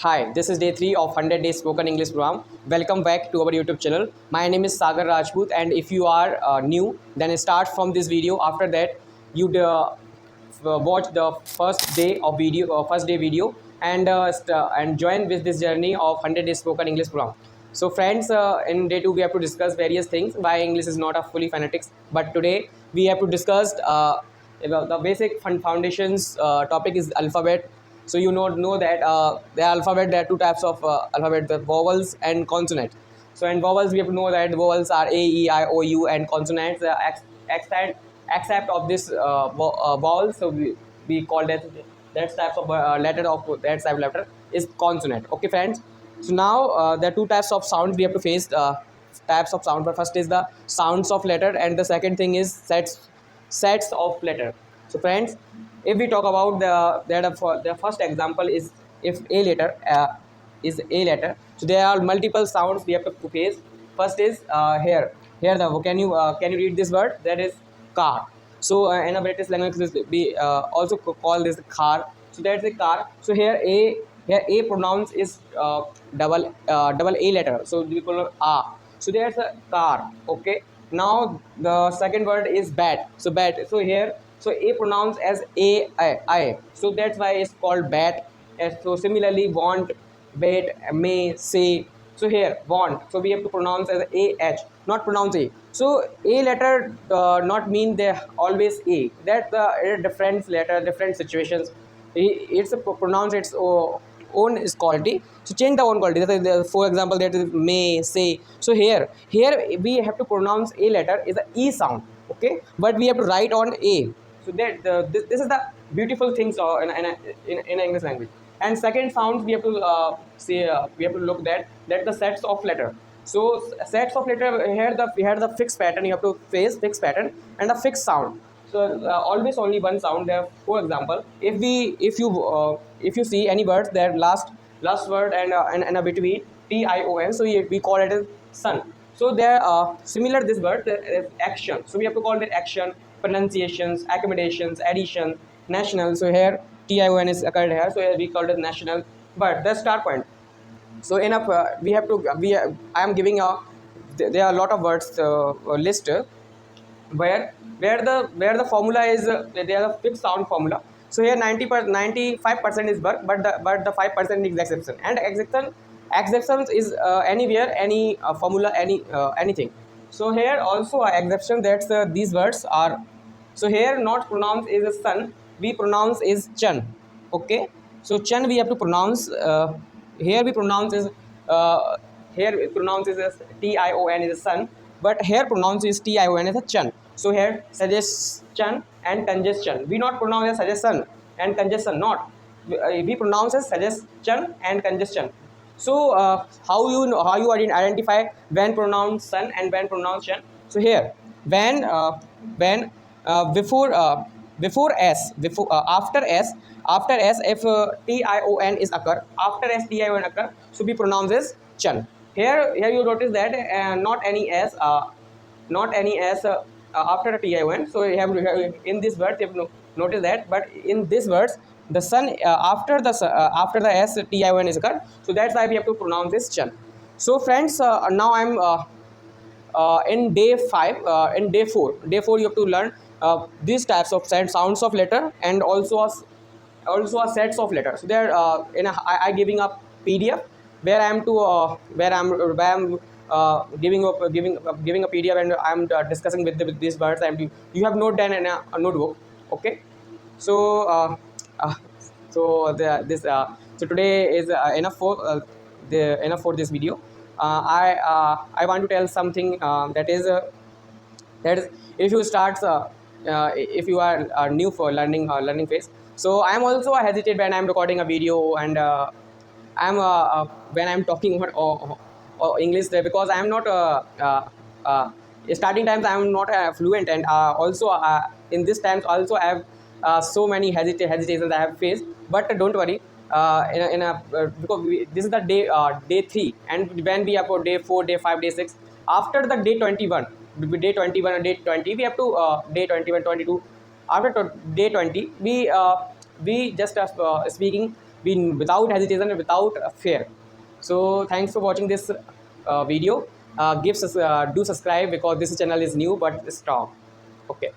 Hi, this is day 3 of 100 Days Spoken English program. Welcome back to our YouTube channel. My name is Sagar Rajput, and if you are new, then start from this video. After that, you watch the first day video, and join with this journey of 100 Days Spoken English program. So, friends, in day 2, we have to discuss various things. Why English is not a fully phonetics, but today we have to discuss about the basic foundations. Topic is alphabet. So you know that the alphabet, there are two types of alphabet: the vowels and consonant. So in vowels we have to know that vowels are a, e, i, o, u, and consonants except of this vowel. So we call that types of letter of that type of letter is consonant. Okay, friends. So now there are two types of sounds we have to face. Types of sound. But first is the sounds of letter, and the second thing is sets of letter. So friends, if we talk about the first example is if a letter is a letter. So there are multiple sounds we have to face. First is here the can you read this word? That is car. So in a British language we also call this car. So that's a car. So here a pronounce is double a letter. So we call it a. So there's a car. Okay. Now the second word is bat. So bat. So here, so a pronounced as I. So that's why it's called bat. So similarly, want, bet, may, say. So here want. So we have to pronounce as a h, not pronounce a. So a letter not mean they always a. That's the different letter, different situations. It's a pronounce its own is quality. So change the own quality. For example, that is may, say. So here we have to pronounce a letter is a e sound. Okay, but we have to write on a. So that this is the beautiful things in English language. And second sounds we have to we have to look that the sets of letter. So sets of letter here we had the fixed pattern. You have to face fixed pattern and a fixed sound. So always only one sound there. For example, if you see any words that last word and a between tion, so we call it as sun. So there similar this word action. So we have to call it action, pronunciations, accommodations, addition, national. So here tion is occurred here. So here we call it national. But the start point. So enough. We have to. I am giving a. There are a lot of words list where the formula is there are a fixed sound formula. So here 95% is work, but the 5% is exception. And exceptions is anywhere, any formula, anything. So here also a exception, that's these words are. So here not pronounce is a sun, we pronounce is chan. Okay, so chan we have to pronounce. Here we pronounce is uh, here it pronounces as tion is a sun, but here pronounce is tion as a chan. So here suggestion and congestion. We not pronounce as suggestion and congestion. Not we pronounce as suggestion and congestion. So how you identify when pronounce sun and when pronounce chan? So here when before before s before after s if tion is occur, after s tion occur, so we pronounce as chan. Here you notice that not any s after a tion. So you have in this words you have to notice that. But in this words the sun after the s tion is occurred. So that's why we have to pronounce this chan. So friends, now I'm in day 5 in day 4 you have to learn these types of sounds of letter, and also a sets of letters. So there I giving a pdf where I am to where I'm giving a pdf, and I'm discussing with these words, and you have note down in a notebook. Okay, so uh, so so today is enough for this video. I want to tell something that is if you start if you are new for learning phase. So I am also hesitate when I am recording a video, and I'm when I'm talking about English there, because I am not uh, starting times I am not fluent, and also in this times also I have so many hesitations I have faced. But don't worry, because this is the day 3, and when we have day 4, day 5, day 6, after the day 21, day 21 and day 20, we have to day 21, 22. After day 20 we just speaking be without hesitation and without fear. So thanks for watching this video. Do subscribe because this channel is new but strong. Okay.